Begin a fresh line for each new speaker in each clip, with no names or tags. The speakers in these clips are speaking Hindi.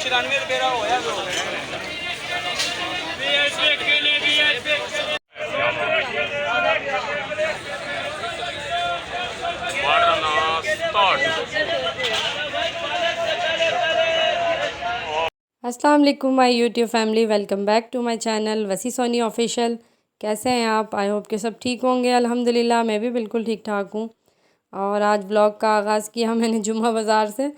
96 रुपये का होया
अस्सलाम वालेकुम my YouTube family, welcome back to my channel Wasi Soni official. कैसे हैं आप? आई होप कि सब ठीक होंगे। अल्हम्दुलिल्लाह मैं भी बिल्कुल ठीक ठाक हूँ। और आज ब्लॉग का आगाज़ किया मैंने जुम्मा बाज़ार से।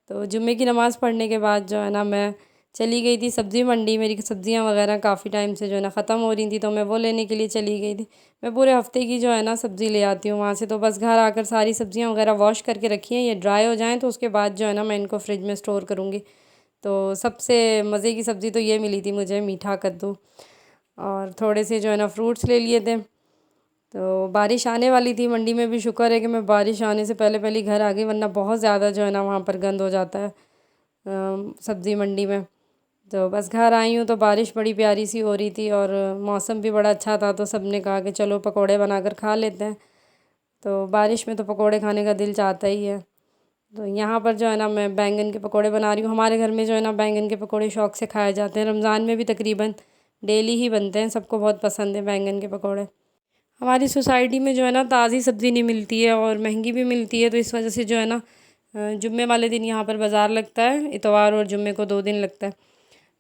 तो जुम्मे की नमाज़ पढ़ने के बाद जो है ना मैं चली गई थी सब्ज़ी मंडी। मेरी सब्ज़ियाँ वगैरह काफ़ी टाइम से जो है ना ख़त्म हो रही थी, तो मैं वो लेने के लिए चली गई थी। मैं पूरे हफ़्ते की जो है ना सब्ज़ी ले आती हूँ वहाँ से। तो बस घर आकर सारी सब्ज़ियाँ वगैरह वॉश करके रखी हैं, ये ड्राई हो जाएँ तो उसके बाद जो है ना मैं इनको फ्रिज में स्टोर करूँगी। तो सबसे मज़े की सब्ज़ी तो ये मिली थी मुझे, मीठा कद्दू। और थोड़े से जो है ना फ्रूट्स ले लिए थे। तो बारिश आने वाली थी, मंडी में भी शुक्र है कि मैं बारिश आने से पहले पहले घर आ गई, वरना बहुत ज़्यादा जो है ना वहाँ पर गंद हो जाता है सब्ज़ी मंडी में। तो बस घर आई हूँ तो बारिश बड़ी प्यारी सी हो रही थी और मौसम भी बड़ा अच्छा था, तो सब ने कहा कि चलो पकोड़े बनाकर खा लेते हैं। तो बारिश में तो पकोड़े खाने का दिल चाहता ही है। तो यहाँ पर जो है ना मैं बैंगन के पकोड़े बना रही हूँ। हमारे घर में जो है ना बैंगन के पकोड़े शौक़ से खाए जाते हैं। रमज़ान में भी तकरीबन डेली ही बनते हैं, सबको बहुत पसंद है बैंगन के पकोड़े। हमारी सोसाइटी में जो है ना ताज़ी सब्ज़ी नहीं मिलती है और महंगी भी मिलती है, तो इस वजह से जो है ना जुम्मे वाले दिन यहाँ पर बाज़ार लगता है। इतवार और जुम्मे को 2 दिन लगता है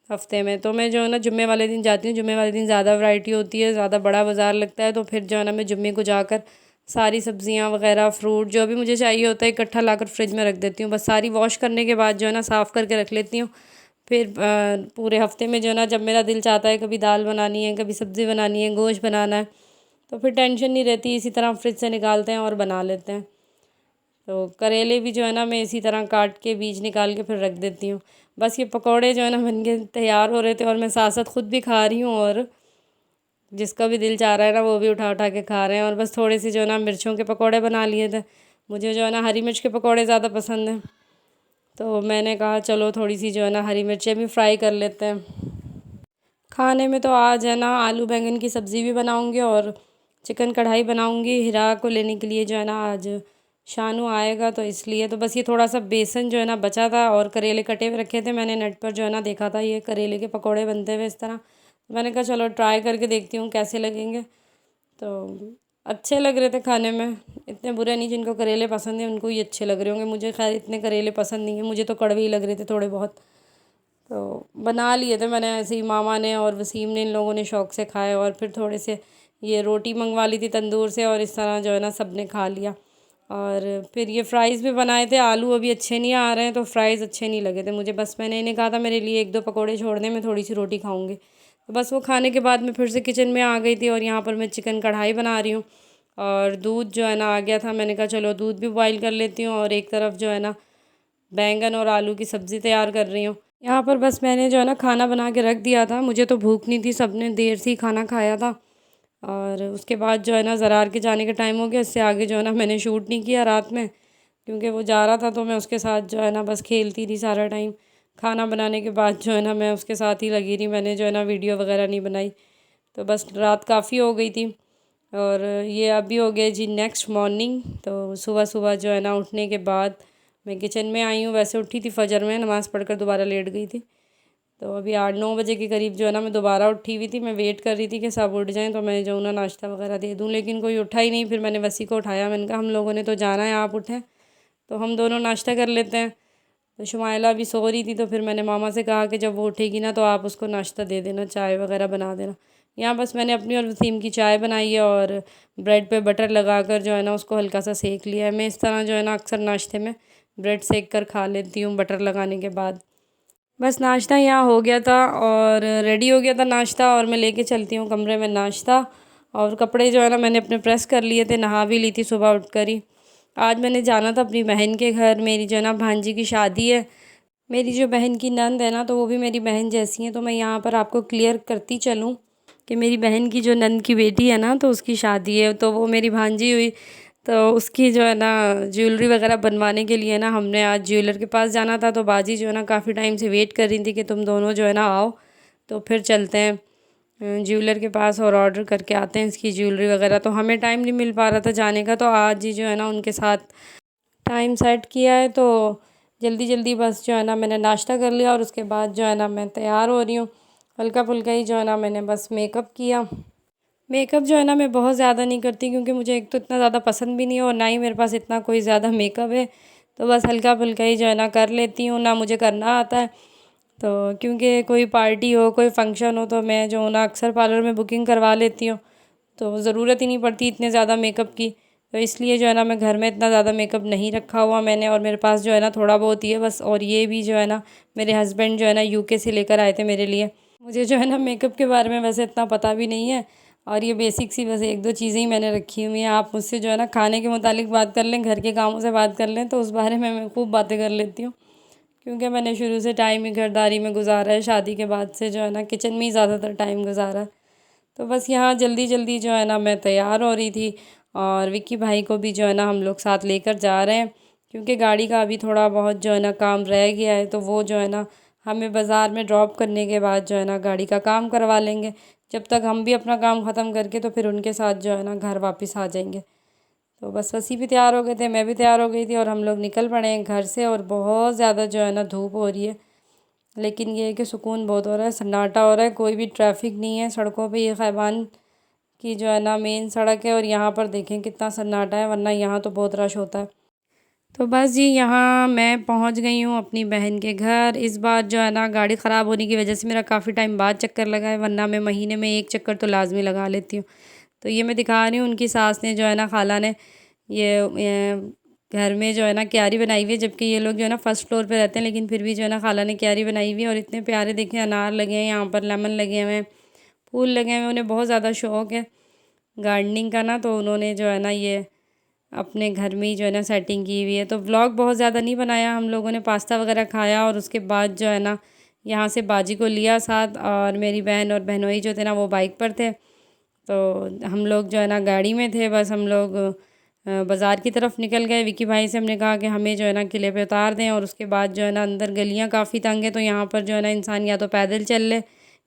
हफ़्ते में। तो मैं जो है ना जुम्मे वाले दिन जाती हूँ। जुम्मे वाले दिन ज़्यादा वैरायटी होती है, ज़्यादा बड़ा बाज़ार लगता है। तो फिर जो है ना मैं जुम्मे को जाकर सारी सब्ज़ियाँ वगैरह फ्रूट जो भी मुझे चाहिए होता है इकट्ठा लाकर फ्रिज में रख देती हूँ। बस सारी वॉश करने के बाद जो है ना साफ़ करके रख लेती हूँ। फिर पूरे हफ़्ते में जो है ना जब मेरा दिल चाहता है, कभी दाल बनानी है, कभी सब्ज़ी बनानी है, गोश्त बनाना है, तो फिर टेंशन नहीं रहती, इसी तरह फ्रिज से निकालते हैं और बना लेते हैं। तो करेले भी जो है ना मैं इसी तरह काट के बीज निकाल के फिर रख देती हूँ। बस ये पकोड़े जो है ना बन के तैयार हो रहे थे और मैं साथ साथ ख़ुद भी खा रही हूँ और जिसका भी दिल चाह रहा है ना वो भी उठा उठा के खा रहे हैं। और बस थोड़े से जो है ना मिर्चों के पकोड़े बना लिए थे। मुझे जो है ना हरी मिर्च के पकोड़े ज़्यादा पसंद हैं, तो मैंने कहा चलो थोड़ी सी जो है ना हरी मिर्चें भी फ्राई कर लेते हैं। खाने में तो आज है ना आलू बैंगन की सब्ज़ी भी बनाऊंगी और चिकन कढ़ाई बनाऊंगी। हिरा को लेने के लिए जो है ना आज शानू आएगा, तो इसलिए तो बस ये थोड़ा सा बेसन जो है ना बचा था और करेले कटे हुए रखे थे। मैंने नेट पर जो है ना देखा था ये करेले के पकोड़े बनते हुए इस तरह, तो मैंने कहा चलो ट्राई करके देखती हूँ कैसे लगेंगे। तो अच्छे लग रहे थे खाने में, इतने बुरे नहीं। जिनको करेले पसंद है उनको ही अच्छे लग रहे होंगे, मुझे खैर इतने करेले पसंद नहीं है, मुझे तो कड़वे ही लग रहे थे थोड़े बहुत। तो बना लिए थे मैंने ऐसे ही, मामा ने और वसीम ने, इन लोगों ने शौक़ से खाए। और फिर थोड़े से ये रोटी मंगवा ली थी तंदूर से और इस तरह जो है ना सब ने खा लिया। और फिर ये फ़्राइज़ भी बनाए थे। आलू अभी अच्छे नहीं आ रहे हैं तो फ़्राइज़ अच्छे नहीं लगे थे मुझे। बस मैंने इन्हें कहा था मेरे लिए 1-2 पकोड़े छोड़ दें, मैं थोड़ी सी रोटी खाऊंगी। तो बस वो खाने के बाद मैं फिर से किचन में आ गई थी और यहाँ पर मैं चिकन कढ़ाई बना रही हूँ। और दूध जो है ना आ गया था, मैंने कहा चलो दूध भी बॉईल कर लेती हूँ और एक तरफ जो है ना बैंगन और आलू की सब्ज़ी तैयार कर रही हूँ। यहाँ पर बस मैंने जो है ना खाना बना के रख दिया था, मुझे तो भूख नहीं थी, सबने देर से ही खाना खाया था। और उसके बाद जो है ना ज़रार के जाने का टाइम हो गया, इससे आगे जो है ना मैंने शूट नहीं किया रात में, क्योंकि वो जा रहा था तो मैं उसके साथ जो है ना बस खेलती थी सारा टाइम। खाना बनाने के बाद जो है ना मैं उसके साथ ही लगी रही, मैंने जो है ना वीडियो वगैरह नहीं बनाई। तो बस रात काफ़ी हो गई थी। और ये अभी हो गया जी नेक्स्ट मॉर्निंग। तो सुबह सुबह जो है ना उठने के बाद मैं किचन में आई हूँ। वैसे उठी थी फजर में, नमाज़ पढ़कर दोबारा लेट गई थी। तो अभी 8-9 बजे के करीब जो है ना मैं दोबारा उठी हुई थी। मैं वेट कर रही थी कि सब उठ जाएं तो मैं जो उन्हें नाश्ता वगैरह दे दूं, लेकिन कोई उठा ही नहीं। फिर मैंने वसी को उठाया, मैंने कहा हम लोगों ने तो जाना है, आप उठें तो हम दोनों नाश्ता कर लेते हैं। तो शुमाइला भी सो रही थी, तो फिर मैंने मामा से कहा कि जब वो उठेगी ना तो आप उसको नाश्ता दे देना, चाय वगैरह बना देना। यहाँ बस मैंने अपनी और वसीम की चाय बनाई है और ब्रेड पे बटर लगाकर जो है ना उसको हल्का सा सेक लिया है। मैं इस तरह जो है ना अक्सर नाश्ते में ब्रेड सेक कर खा लेती हूँ बटर लगाने के बाद। बस नाश्ता यहाँ हो गया था और रेडी हो गया था नाश्ता, और मैं लेके चलती हूँ कमरे में नाश्ता। और कपड़े जो है ना मैंने अपने प्रेस कर लिए थे, नहा भी ली थी सुबह उठकर ही। आज मैंने जाना था अपनी बहन के घर, मेरी जो है ना भांजी की शादी है। मेरी जो बहन की नंद है ना तो वो भी मेरी बहन जैसी है। तो मैं यहाँ पर आपको क्लियर करती चलूँ कि मेरी बहन की जो नंद की बेटी है ना तो उसकी शादी है, तो वो मेरी भांजी हुई। तो उसकी जो है ना ज्वेलरी वगैरह बनवाने के लिए ना हमने आज ज्वेलर के पास जाना था। तो बाजी जो है ना काफ़ी टाइम से वेट कर रही थी कि तुम दोनों जो है ना आओ, तो फिर चलते हैं ज्वेलर के पास और ऑर्डर करके आते हैं इसकी ज्वेलरी वगैरह। तो हमें टाइम नहीं मिल पा रहा था जाने का, तो आज ही जो है ना उनके साथ टाइम सेट किया है। तो जल्दी जल्दी बस जो है ना मैंने नाश्ता कर लिया और उसके बाद जो है ना मैं तैयार हो रही हूँ। हल्का फुल्का ही जो है ना मैंने बस मेकअप किया। मेकअप जो है ना मैं बहुत ज़्यादा नहीं करती, क्योंकि मुझे एक तो इतना ज़्यादा पसंद भी नहीं है और ना ही मेरे पास इतना कोई ज़्यादा मेकअप है। तो बस हल्का फुल्का ही जो है ना कर लेती हूँ, ना मुझे करना आता है। तो क्योंकि कोई पार्टी हो, कोई फंक्शन हो, तो मैं जो हूँ ना अक्सर पार्लर में बुकिंग करवा लेती हूँ। तो ज़रूरत ही नहीं पड़ती इतने ज़्यादा मेकअप की। तो इसलिए जो है ना मैं घर में इतना ज़्यादा मेकअप नहीं रखा हुआ मैंने, और मेरे पास जो है ना थोड़ा बहुत ही है बस। और ये भी जो है ना मेरे हस्बैंड जो है ना यूके से लेकर आए थे मेरे लिए। मुझे जो है ना मेकअप के बारे में वैसे इतना पता भी नहीं है, और ये बेसिक सी बस एक दो चीज़ें ही मैंने रखी हुई हैं। आप मुझसे जो है ना खाने के मुतालिक बात कर लें, घर के कामों से बात कर लें, तो उस बारे में मैं खूब बातें कर लेती हूँ। क्योंकि मैंने शुरू से टाइम ही घरदारी में गुजारा है, शादी के बाद से जो है ना किचन में ही ज़्यादातर टाइम गुजारा है। तो बस यहाँ जल्दी जल्दी जो है ना मैं तैयार हो रही थी, और विक्की भाई को भी जो है ना हम लोग साथ लेकर जा रहे हैं, क्योंकि गाड़ी का अभी थोड़ा बहुत जो है ना काम रह गया है। तो वो जो है ना हमें बाज़ार में ड्रॉप करने के बाद जो है ना गाड़ी का काम करवा लेंगे। जब तक हम भी अपना काम ख़त्म करके तो फिर उनके साथ जो है ना घर वापस आ जाएंगे। तो बस वसी भी तैयार हो गए थे, मैं भी तैयार हो गई थी, और हम लोग निकल पड़े हैं घर से। और बहुत ज़्यादा जो है ना धूप हो रही है, लेकिन ये है कि सुकून बहुत हो रहा है, सन्नाटा हो रहा है, कोई भी ट्रैफिक नहीं है सड़कों पे। ये खैबान की जो है ना मेन सड़क है, और यहाँ पर देखें कितना सन्नाटा है, वरना यहाँ तो बहुत रश होता है। तो बस जी यहाँ मैं पहुँच गई हूँ अपनी बहन के घर। इस बार जो है ना गाड़ी ख़राब होने की वजह से मेरा काफ़ी टाइम बाद चक्कर लगा है, वरना मैं महीने में एक चक्कर तो लाजमी लगा लेती हूँ। तो ये मैं दिखा रही हूँ, उनकी सास ने जो है ना खाला ने ये घर में जो है ना क्यारी बनाई हुई है। जबकि ये लोग जो है ना फर्स्ट फ्लोर पे रहते हैं, लेकिन फिर भी जो है ना खाला ने क्यारी बनाई हुई है। और इतने प्यारे देखें अनार लगे हैं यहाँ पर, लेमन लगे हुए हैं, फूल लगे हुए हैं। उन्हें बहुत ज़्यादा शौक़ है गार्डनिंग का ना, तो उन्होंने जो है ना ये अपने घर में ही जो है ना सेटिंग की हुई है। तो व्लॉग बहुत ज़्यादा नहीं बनाया, हम लोगों ने पास्ता वगैरह खाया, और उसके बाद जो है ना यहाँ से बाजी को लिया साथ, और मेरी बहन और बहनोई जो थे ना वो बाइक पर थे। तो हम लोग जो है ना गाड़ी में थे। बस हम लोग बाज़ार की तरफ निकल गए। विक्की भाई से हमने कहा कि हमें जो है ना किले पे उतार दें, और उसके बाद जो है ना अंदर गलियाँ काफ़ी तंग है, तो यहाँ पर जो है ना इंसान या तो पैदल चल ले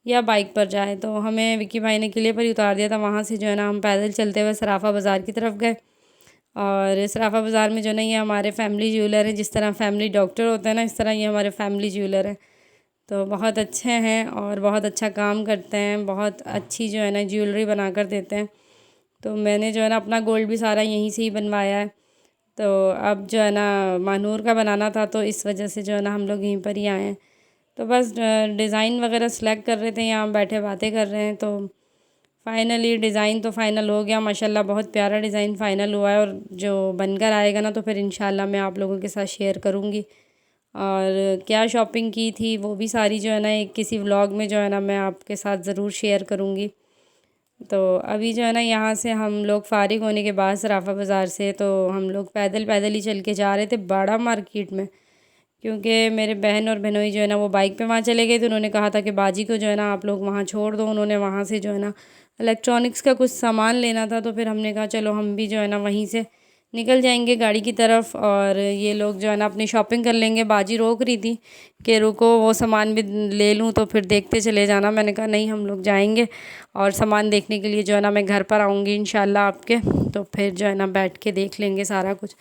या बाइक पर जाए। तो हमें विक्की भाई ने किले पर ही उतार दिया था। वहाँ से जो है ना हम पैदल चलते हुए सराफ़ा बाज़ार की तरफ गए। और सराफ़ा बाज़ार में जो है ना ये हमारे फैमिली ज्वेलर है, जिस तरह फैमिली डॉक्टर होते हैं ना, इस तरह ये हमारे फैमिली ज्वेलर है। तो बहुत अच्छे हैं और बहुत अच्छा काम करते हैं, बहुत अच्छी जो है ना ज्वेलरी बना कर देते हैं। तो मैंने जो है ना अपना गोल्ड भी सारा यहीं से ही बनवाया है। तो अब जो है ना मानूर का बनाना था, तो इस वजह से जो है ना हम लोग यहीं पर ही आए हैं। तो बस डिज़ाइन वगैरह सेलेक्ट कर रहे थे, यहाँ बैठे बातें कर रहे हैं। तो फाइनली डिज़ाइन तो फ़ाइनल हो गया, माशाल्लाह बहुत प्यारा डिज़ाइन फ़ाइनल हुआ है। और जो बनकर आएगा ना तो फिर इंशाल्लाह मैं आप लोगों के साथ शेयर करूँगी। और क्या शॉपिंग की थी वो भी सारी जो है ना एक किसी व्लॉग में जो है ना मैं आपके साथ ज़रूर शेयर करूँगी। तो अभी जो है ना यहाँ से हम लोग फ़ारिग होने के बाद सराफ़ा बाज़ार से, तो हम लोग पैदल पैदल ही चल के जा रहे थे बाड़ा मार्केट में, क्योंकि मेरे बहन और बहनोई जो है ना वो बाइक पे वहाँ चले गए। तो उन्होंने कहा था कि बाजी को जो है ना आप लोग वहाँ छोड़ दो। उन्होंने वहाँ से जो है ना इलेक्ट्रॉनिक्स का कुछ सामान लेना था, तो फिर हमने कहा चलो हम भी जो है ना वहीं से निकल जाएंगे गाड़ी की तरफ, और ये लोग जो है ना अपनी शॉपिंग कर लेंगे। बाजी रोक रही थी कि रुको वो सामान भी ले लूँ, तो फिर देखते चले जाना। मैंने कहा नहीं, हम लोग जाएंगे, और सामान देखने के लिए जो है ना मैं घर पर आऊँगी इंशाल्लाह आपके, तो फिर जो है ना बैठ के देख लेंगे सारा कुछ।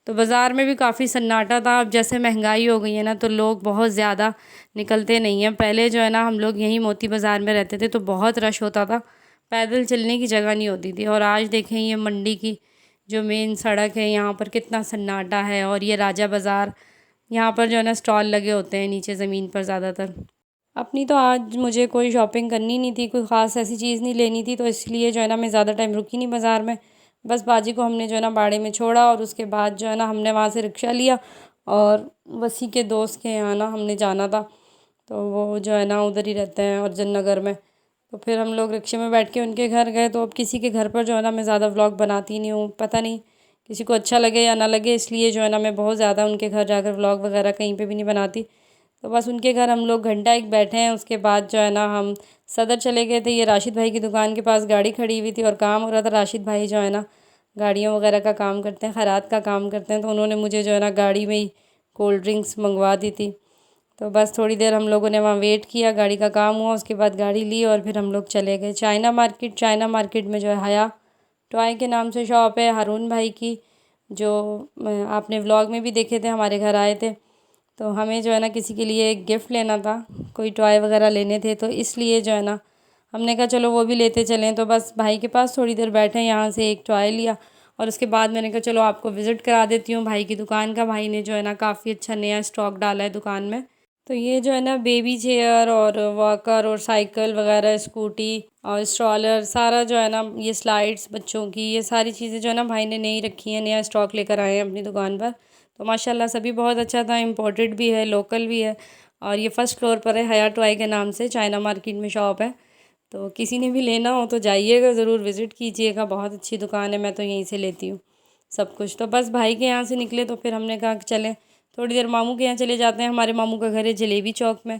तो बाज़ार में भी काफ़ी सन्नाटा था। अब जैसे महंगाई हो गई है ना, तो लोग बहुत ज़्यादा निकलते नहीं हैं। पहले जो है ना हम लोग यहीं मोती बाज़ार में रहते थे, तो बहुत रश होता था, पैदल चलने की जगह नहीं होती थी। और आज देखें ये मंडी की जो मेन सड़क है, यहाँ पर कितना सन्नाटा है। और ये राजा बाज़ार, यहाँ पर जो है ना स्टॉल लगे होते हैं नीचे ज़मीन पर ज़्यादातर। अपनी तो आज मुझे कोई शॉपिंग करनी नहीं थी, कोई ख़ास ऐसी चीज़ नहीं लेनी थी, तो इसलिए जो है ना मैं ज़्यादा टाइम रुकी नहीं बाज़ार में। बस बाजी को हमने जो है ना बाड़े में छोड़ा, और उसके बाद जो है ना हमने वहाँ से रिक्शा लिया, और वसी के दोस्त के यहाँ ना हमने जाना था। तो वो जो है ना उधर ही रहते हैं अर्जन नगर में। तो फिर हम लोग रिक्शे में बैठ के उनके घर गए। तो अब किसी के घर पर जो है ना मैं ज़्यादा व्लॉग बनाती नहीं हूँ, पता नहीं किसी को अच्छा लगे या ना लगे, इसलिए जो है ना मैं बहुत ज़्यादा उनके घर जाकर व्लॉग वगैरह कहीं पे भी नहीं बनाती। तो बस उनके घर हम लोग घंटा एक बैठे हैं। उसके बाद जो है ना हम सदर चले गए थे। ये राशिद भाई की दुकान के पास गाड़ी खड़ी हुई थी और काम हो रहा था। राशिद भाई जो है ना गाड़ियों वगैरह का काम करते हैं, खैरात का काम करते हैं। तो उन्होंने मुझे जो है ना गाड़ी में ही कोल्ड ड्रिंक्स मंगवा दी थी। तो बस थोड़ी देर हम लोगों ने वहाँ वेट किया, गाड़ी का काम हुआ, उसके बाद गाड़ी ली और फिर हम लोग चले गए चाइना मार्केट। चाइना मार्केट में जो है हया टॉय के नाम से शॉप है, हारून भाई की, जो आपने व्लॉग में भी देखे थे, हमारे घर आए थे। तो हमें जो है ना किसी के लिए एक गिफ्ट लेना था, कोई टॉय वगैरह लेने थे, तो इसलिए जो है ना हमने कहा चलो वो भी लेते चलें। तो बस भाई के पास थोड़ी देर बैठे, यहाँ से एक टॉय लिया और उसके बाद मैंने कहा चलो आपको विज़िट करा देती हूँ भाई की दुकान का। भाई ने जो है ना काफ़ी अच्छा नया स्टॉक डाला है दुकान में। तो ये जो है ना बेबी चेयर और वॉकर और साइकिल वगैरह, स्कूटी और स्ट्रॉलर, सारा जो है ना ये स्लाइड्स बच्चों की, ये सारी चीज़ें जो है ना भाई ने नई रखी हैं, नया स्टॉक लेकर आए हैं अपनी दुकान पर। तो माशाल्लाह सभी बहुत अच्छा था, इम्पोर्टेड भी है, लोकल भी है। और ये फर्स्ट फ्लोर पर है, हया टॉय के नाम से, चाइना मार्केट में शॉप है। तो किसी ने भी लेना हो तो जाइएगा, ज़रूर विज़िट कीजिएगा, बहुत अच्छी दुकान है, मैं तो यहीं से लेती हूँ सब कुछ। तो बस भाई के यहाँ से निकले तो फिर हमने कहा कि चलें थोड़ी देर मामू के यहाँ चले जाते हैं। हमारे मामू का घर है जलेबी चौक में।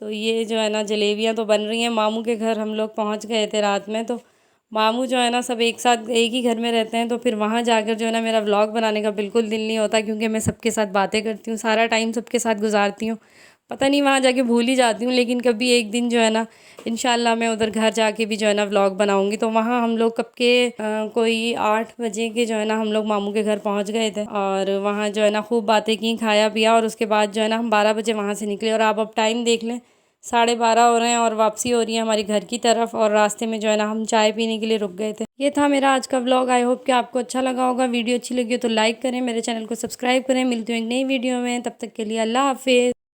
तो ये जो है ना जलेबियाँ तो बन रही हैं। मामू के घर हम लोग पहुँच गए थे रात में। तो मामू जो है ना सब एक साथ एक ही घर में रहते हैं, तो फिर वहाँ जाकर जो है ना मेरा व्लॉग बनाने का बिल्कुल दिल नहीं होता, क्योंकि मैं सबके साथ बातें करती हूँ, सारा टाइम सबके साथ गुजारती हूँ, पता नहीं वहाँ जाके भूल ही जाती हूँ। लेकिन कभी एक दिन जो है ना इंशाल्लाह मैं उधर घर जाके भी जो है ना व्लॉग बनाऊँगी। तो वहाँ हम लोग कब के कोई 8 बजे के जो है ना हम लोग मामू के घर पहुँच गए थे, और वहाँ जो है ना खूब बातें की, खाया पिया, और उसके बाद जो है ना हम 12 बजे वहाँ से निकले। और आप अब टाइम देख लें, 12:30 हो रहे हैं और वापसी हो रही है हमारी घर की तरफ। और रास्ते में जो है ना हम चाय पीने के लिए रुक गए थे। ये था मेरा आज का व्लॉग। आई होप कि आपको अच्छा लगा होगा। वीडियो अच्छी लगी हो तो लाइक करें, मेरे चैनल को सब्सक्राइब करें। मिलती हूँ एक नई वीडियो में, तब तक के लिए अल्लाह हाफिज़।